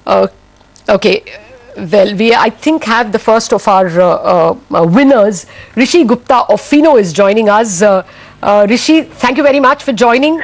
Uh, okay. Well, we, I think, have the first of our winners. Rishi Gupta of FINO is joining us. Rishi, thank you very much for joining.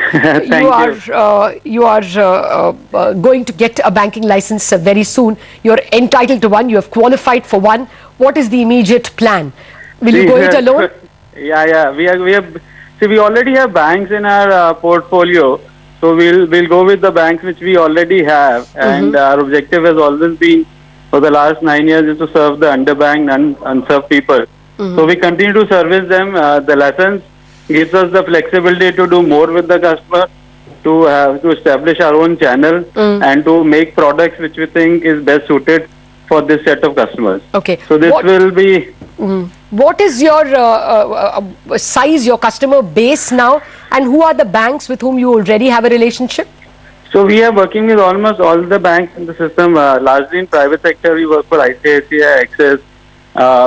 You are going to get a banking license very soon. You're entitled to one. You have qualified for one. What is the immediate plan? Will you go it alone? Yeah. We already have banks in our portfolio. So we'll go with the banks which we already have. And our objective has always been, for the last 9 years, is to serve the underbanked and unserved people. So we continue to service them. The license gives us the flexibility to do more with the customer, to establish our own channel, and to make products which we think is best suited for this set of customers. Okay. So this will be... What is your size, your customer base now, and who are the banks with whom you already have a relationship? So we are working with almost all the banks in the system, largely in private sector. We work for ICICI, Axis,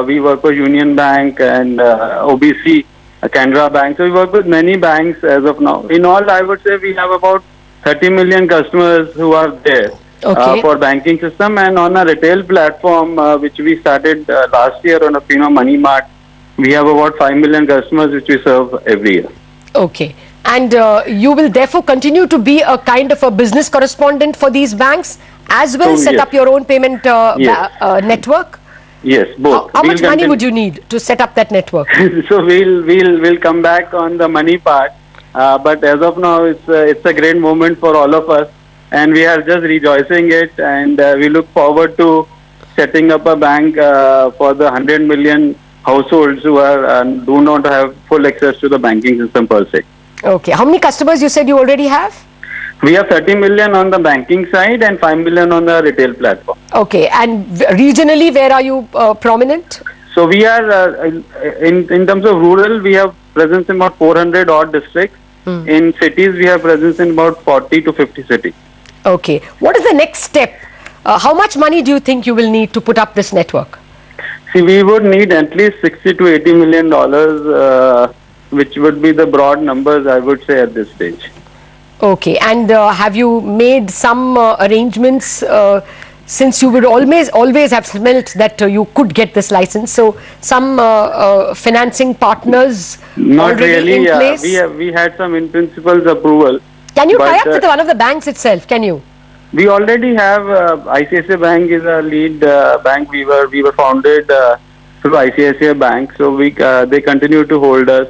we work for Union Bank and OBC, Canara Bank. So we work with many banks as of now. In all, I would say we have about 30 million customers who are there for banking system. And on a retail platform, which we started last year on a FINO Money Mart, we have about 5 million customers which we serve every year. Okay. And you will therefore continue to be a kind of a business correspondent for these banks, as well set up your own payment network? Yes, both. How much money would you need to set up that network? So we'll come back on the money part, but as of now, it's a great moment for all of us, and we are just rejoicing it, and we look forward to setting up a bank for the 100 million households who are do not have full access to the banking system per se. Okay. How many customers you said you already have? We have 30 million on the banking side and 5 million on the retail platform. Okay. And regionally, where are you prominent? So we are, in terms of rural, we have presence in about 400 odd districts. In cities, we have presence in about 40 to 50 cities. Okay. What is the next step? How much money do you think you will need to put up this network? See, we would need at least 60 to 80 million dollars, which would be the broad numbers, I would say, at this stage. Okay. And have you made some arrangements, since you would always have smelt that you could get this license? So some financing partners Not really. in place? We had some in principle's approval. Can you tie up with one of the banks itself? Can you? We already have ICICI Bank is our lead bank. We were founded through ICICI Bank, so they continue to hold us.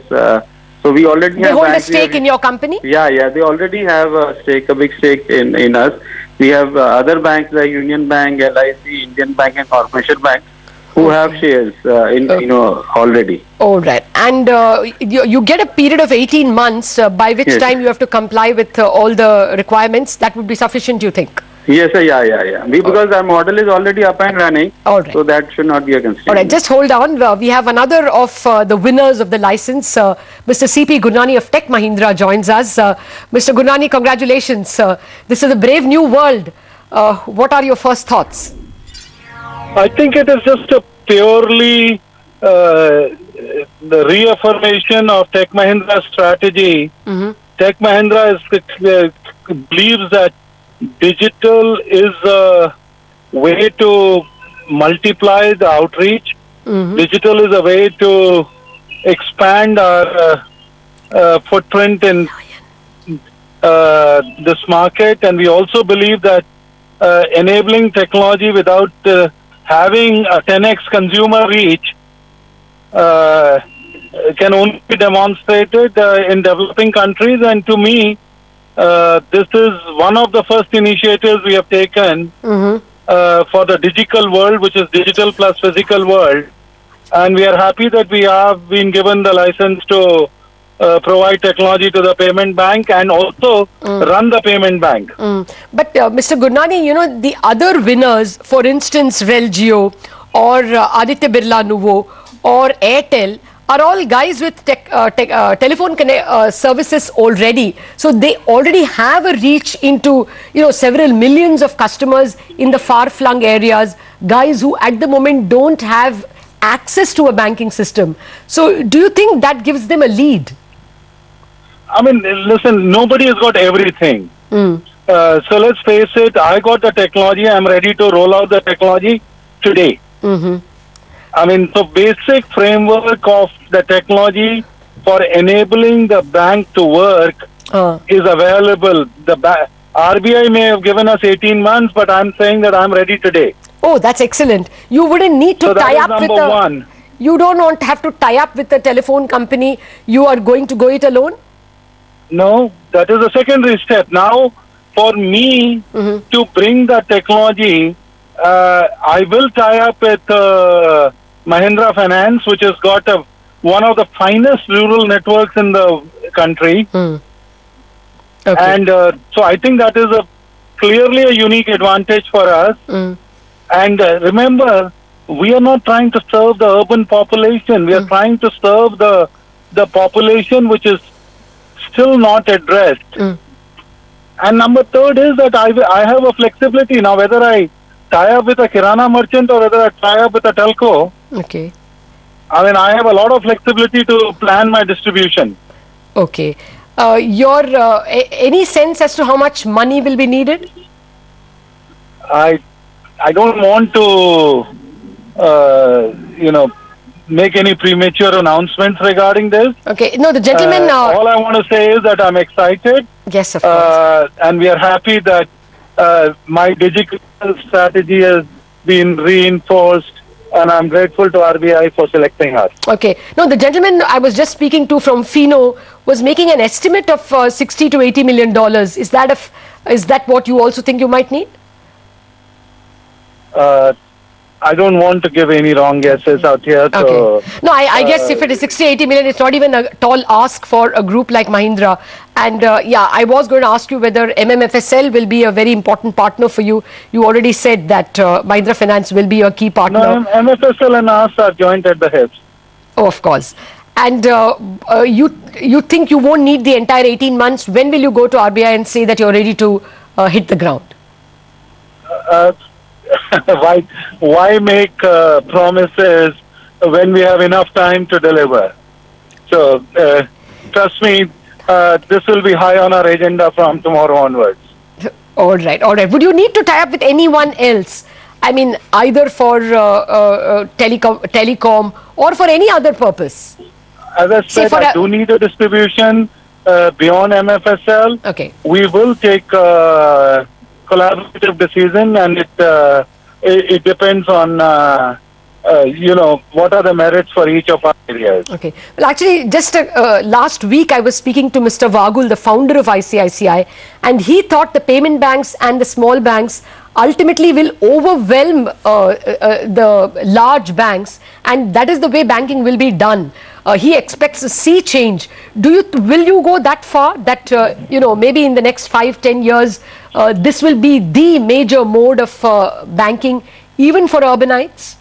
So we already they hold a stake in your company? Yeah. They already have a big stake in us. We have other banks like Union Bank, LIC, Indian Bank, and Corporation Bank who have shares already. All right. And you get a period of 18 months by which time you have to comply with all the requirements. That would be sufficient, you think? Yes, sir. Yeah. Because our model is already up and running. All right. So that should not be a constraint. All right. Just hold on. We have another of the winners of the license. Mr. C.P. Gurnani of Tech Mahindra joins us. Mr. Gurnani, congratulations. This is a brave new world. What are your first thoughts? I think it is just a purely the reaffirmation of Tech Mahindra's strategy. Tech Mahindra believes that digital is a way to multiply the outreach. Digital is a way to expand our footprint in this market, and we also believe that enabling technology without having a 10x consumer reach can only be demonstrated in developing countries. And to me, this is one of the first initiatives we have taken for the digital world, which is digital plus physical world. And we are happy that we have been given the license to provide technology to the payment bank and also run the payment bank. But Mr. Gurnani, the other winners, for instance, Relgio or Aditya Birla Nuvo or Airtel, are all guys with telephone services already. So they already have a reach into several millions of customers in the far-flung areas, guys who at the moment don't have access to a banking system. So do you think that gives them a lead? I mean, listen, nobody has got everything. So let's face it, I got the technology, I'm ready to roll out the technology today. I mean, the basic framework of the technology for enabling the bank to work is available. RBI may have given us 18 months, but I'm saying that I'm ready today. Oh, that's excellent. You wouldn't need to So that tie is up with number one. You don't want to have to tie up with the telephone company. You are going to go it alone? No, that is a secondary step. Now, for me to bring the technology, I will tie up with Mahindra Finance, which has got one of the finest rural networks in the country. Okay. And so I think that is clearly a unique advantage for us. And remember, we are not trying to serve the urban population. We are trying to serve the population which is still not addressed. And number third is that I have a flexibility. Now, whether I tie up with a Kirana merchant or whether I tie up with a telco, Okay. I mean, I have a lot of flexibility to plan my distribution. Okay. Any sense as to how much money will be needed? I don't want to, make any premature announcements regarding this. Okay. No, the gentleman... all I want to say is that I'm excited. yes, of course. And we are happy that my digital strategy has been reinforced, and I'm grateful to RBI for selecting us. Okay. No, the gentleman I was just speaking to from FINO was making an estimate of $60 to $80 million. Is that what you also think you might need? I don't want to give any wrong guesses out here. So, Okay. No, I guess if it is 60, 80 million, it's not even a tall ask for a group like Mahindra. And yeah, I was going to ask you whether MMFSL will be a very important partner for you. You already said that Mahindra Finance will be a key partner. No, MFSL and us are joined at the hips. Oh, of course. And you think you won't need the entire 18 months? When will you go to RBI and say that you're ready to hit the ground? Why make promises when we have enough time to deliver? So, trust me, this will be high on our agenda from tomorrow onwards. All right, all right. Would you need to tie up with anyone else? I mean, either for telecom or for any other purpose? As I said, I do need a distribution beyond MFSL. Okay. We will take collaborative decision, and it depends on what are the merits for each of our areas. Okay. Well, actually, just last week I was speaking to Mr. Vagul, the founder of ICICI, and he thought the payment banks and the small banks ultimately will overwhelm the large banks, and that is the way banking will be done. He expects a sea change. Will you go that far that maybe in the next 5-10 years this will be the major mode of banking even for urbanites?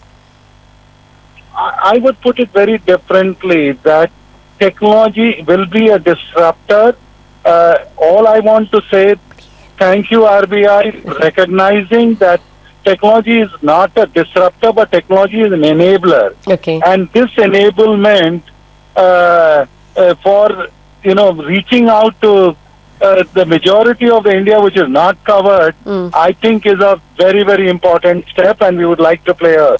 I would put it very differently, that technology will be a disruptor. All I want to say, thank you RBI, recognizing that technology is not a disruptor, but technology is an enabler. Okay. And this enablement for reaching out to the majority of the India which is not covered, I think is a very, very important step, and we would like to play a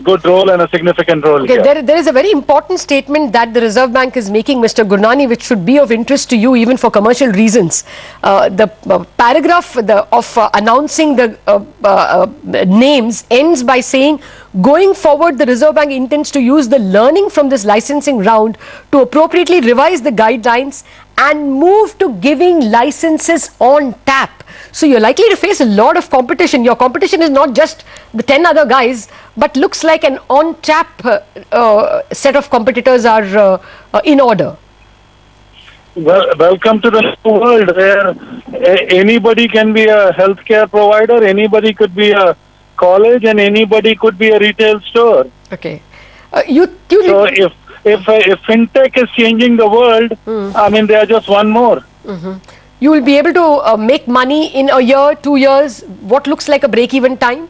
good role and a significant role here. There is a very important statement that the Reserve Bank is making, Mr. Gurnani, which should be of interest to you even for commercial reasons. The paragraph of announcing the names ends by saying, going forward, the Reserve Bank intends to use the learning from this licensing round to appropriately revise the guidelines and move to giving licenses on tap. So you're likely to face a lot of competition. Your competition is not just the 10 other guys, but looks like an on tap set of competitors are in order. Well, welcome to the new world where anybody can be a healthcare provider, anybody could be a college, and anybody could be a retail store. Okay. So if fintech is changing the world, I mean, they are just one more. You will be able to make money in a year, 2 years. What looks like a break-even time?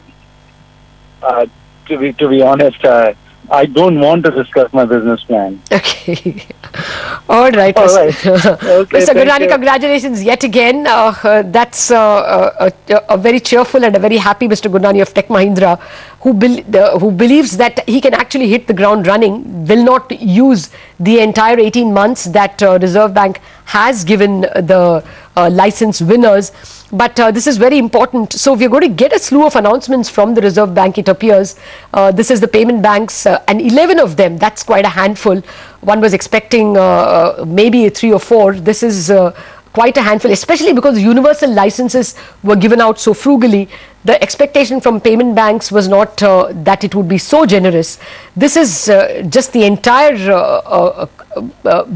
To be honest, I don't want to discuss my business plan. Okay. All right, All right. Okay, Mr. thank Gurnani, you. congratulations yet again. That's a very cheerful and a very happy Mr. Gurnani of Tech Mahindra, who believes that he can actually hit the ground running, will not use the entire 18 months that Reserve Bank has given the license winners. But this is very important. So we're going to get a slew of announcements from the Reserve Bank, it appears. This is the payment banks, and 11 of them. That's quite a handful. One was expecting maybe 3 or 4. This is quite a handful, especially because universal licenses were given out so frugally. The expectation from payment banks was not that it would be so generous. This is just the entire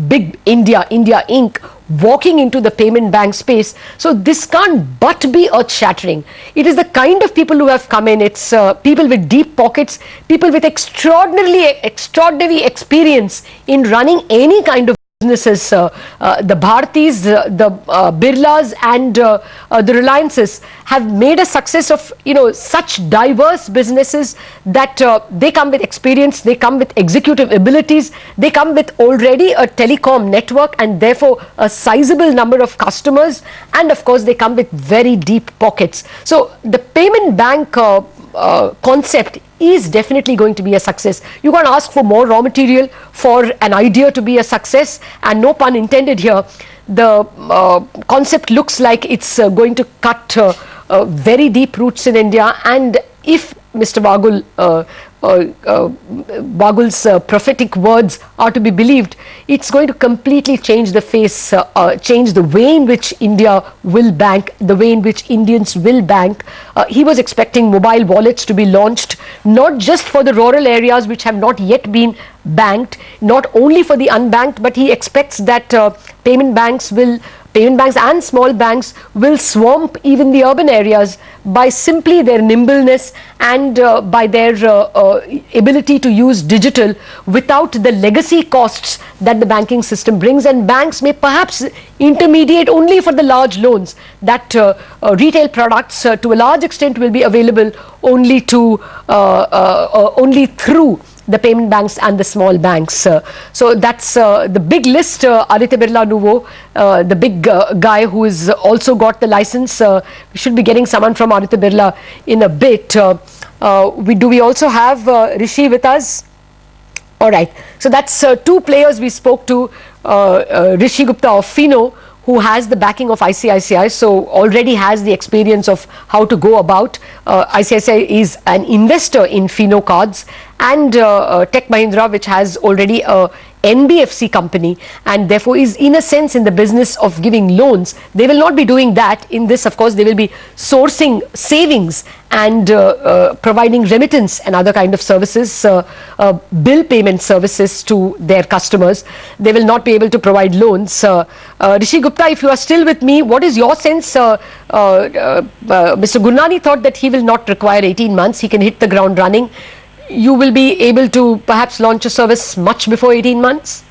big India Inc. walking into the payment bank space. So this can't but be earth-shattering. It is the kind of people who have come in. It's people with deep pockets, people with extraordinary experience in running any kind of businesses. The Bhartis, the Birlas, and the Reliances have made a success of such diverse businesses that they come with experience, they come with executive abilities, they come with already a telecom network and therefore a sizable number of customers, and of course they come with very deep pockets. So the payment bank concept is definitely going to be a success. You can't ask for more raw material for an idea to be a success, and no pun intended here. The concept looks like it's going to cut very deep roots in India, and if Mr. Bagul's prophetic words are to be believed, it's going to completely change the face, change the way in which India will bank, the way in which Indians will bank. He was expecting mobile wallets to be launched, not just for the rural areas which have not yet been banked, not only for the unbanked, but he expects that payment banks and small banks will swamp even the urban areas by simply their nimbleness and by their ability to use digital without the legacy costs that the banking system brings. And banks may perhaps intermediate only for the large loans. That retail products to a large extent will be available only through the payment banks and the small banks. So that's the big list. Aditya Birla Nuvo, the big guy who has also got the license. We should be getting someone from Aditya Birla in a bit. Do we also have Rishi with us? All right. So that's 2 players we spoke to. Rishi Gupta of FINO, who has the backing of ICICI, so already has the experience of how to go about. ICICI is an investor in FINO cards, and Tech Mahindra, which has already a NBFC company and therefore is in a sense in the business of giving loans. They will not be doing that. In this, of course, they will be sourcing savings and providing remittance and other kind of services, bill payment services to their customers. They will not be able to provide loans. Rishi Gupta, if you are still with me, what is your sense? Mr. Gurnani thought that he will not require 18 months. He can hit the ground running. You will be able to perhaps launch a service much before 18 months?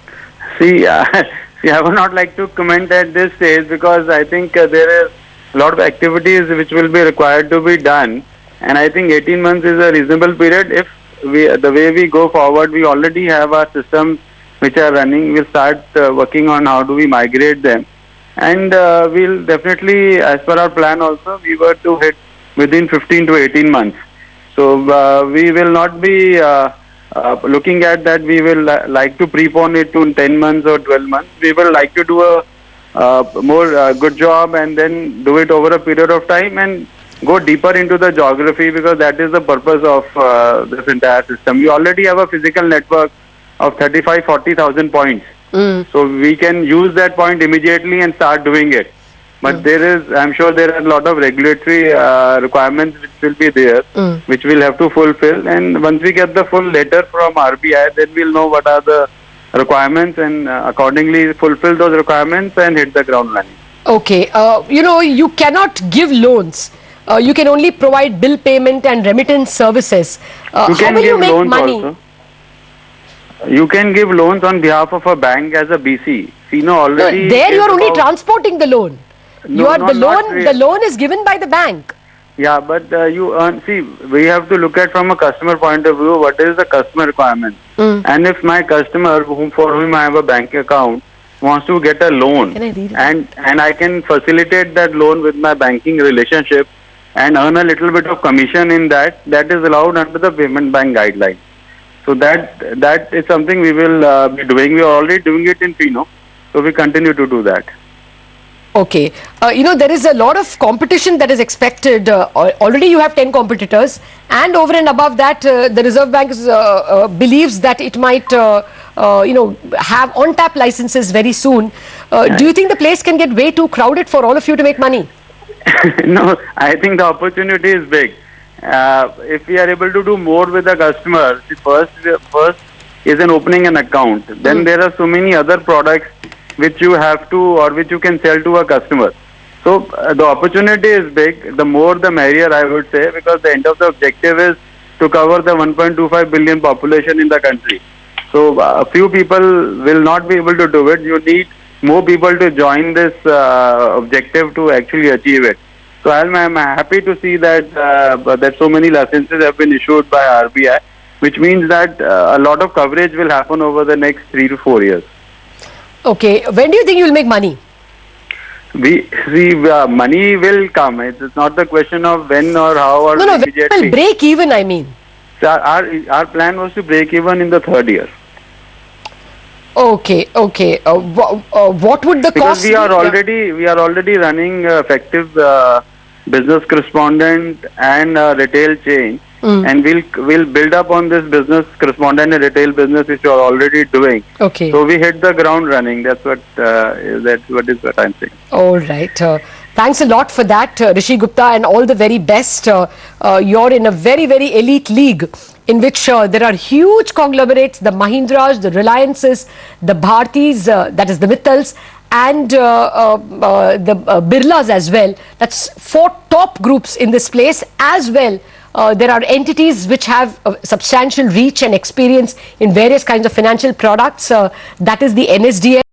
See, I would not like to comment at this stage because I think there are a lot of activities which will be required to be done, and I think 18 months is a reasonable period. If the way we go forward, we already have our systems which are running. We'll start working on how do we migrate them, and we'll definitely, as per our plan also, we were to hit within 15 to 18 months. So we will not be looking at that we will like to prepone it to 10 months or 12 months. We will like to do a more good job and then do it over a period of time and go deeper into the geography, because that is the purpose of this entire system. We already have a physical network of 35,000-40,000 points. So we can use that point immediately and start doing it. But I'm sure there are a lot of regulatory requirements which will be there, which we'll have to fulfill. And once we get the full letter from RBI, then we'll know what are the requirements and accordingly fulfill those requirements and hit the ground running. Okay. You cannot give loans. You can only provide bill payment and remittance services. How will you make money? Also. You can give loans on behalf of a bank as a BC. FINO already. There you are only transporting the loan. No, the loan is given by the bank. Yeah, but you earn. See, we have to look at from a customer point of view. What is the customer requirement? And if my customer, for whom I have a bank account, wants to get a loan, Can I read it? and I can facilitate that loan with my banking relationship and earn a little bit of commission in that, that is allowed under the payment bank guideline. So that is something we will be doing. We are already doing it in FINO, so we continue to do that. Okay. There is a lot of competition that is expected. Already you have 10 competitors, and over and above that, the Reserve Bank believes that it might, have on-tap licenses very soon. Do you think the place can get way too crowded for all of you to make money? No, I think the opportunity is big. If we are able to do more with the customer, the first is an opening an account. Then there are so many other products which you have to, or which you can sell to a customer. So the opportunity is big. The more the merrier, I would say, because the end of the objective is to cover the 1.25 billion population in the country. So a few people will not be able to do it. You need more people to join this objective to actually achieve it. So I'm happy to see that that so many licenses have been issued by RBI, which means that a lot of coverage will happen over the next 3 to 4 years. Okay. When do you think you will make money? Money will come. It's not the question of when or how or No, when immediately. will break even, I mean. So our plan was to break even in the third year. Okay. What would the Because cost we are be? already running effective business correspondent and retail chain, and we'll build up on this business correspondent and retail business which we are already doing. Okay. So we hit the ground running. That's what what I'm saying. All right. Thanks a lot for that, Rishi Gupta, and all the very best. You're in a very, very elite league in which there are huge conglomerates, the Mahindras, the Reliances, the Bhartis, that is the Mittals, and the Birlas as well. That's 4 top groups in this place as well. There are entities which have substantial reach and experience in various kinds of financial products. That is the NSDL.